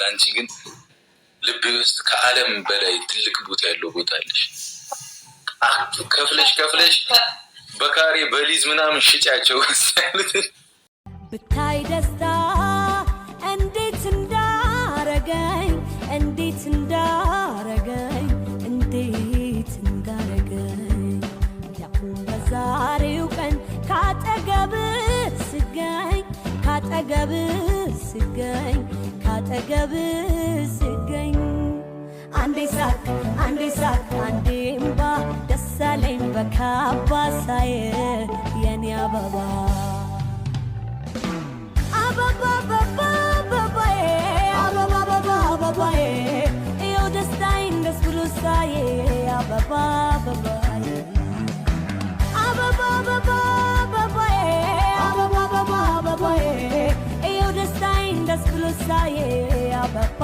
ላንቺ ግን ልብ ውስጥ ከዓለም በላይ ትልቅ ቦታ ያለው ቦታ አለሽ። ከፍለሽ በካሬ በሊዝ ምናምን ሽጫቸው ብታይ ደስታ እንዴት እንዳረገኝ ያሁን በዛሬው ቀን ካጠገብ ስገኝ አንዴ ሳቅ አንዴ እምባ ደሳለኝ በካባ ሳየ የኔ አበባ እየው ደስታዬን ደስ ብሎ ሳየ እየው ደስታዬን ደስ ብሎ ሳየ አበባ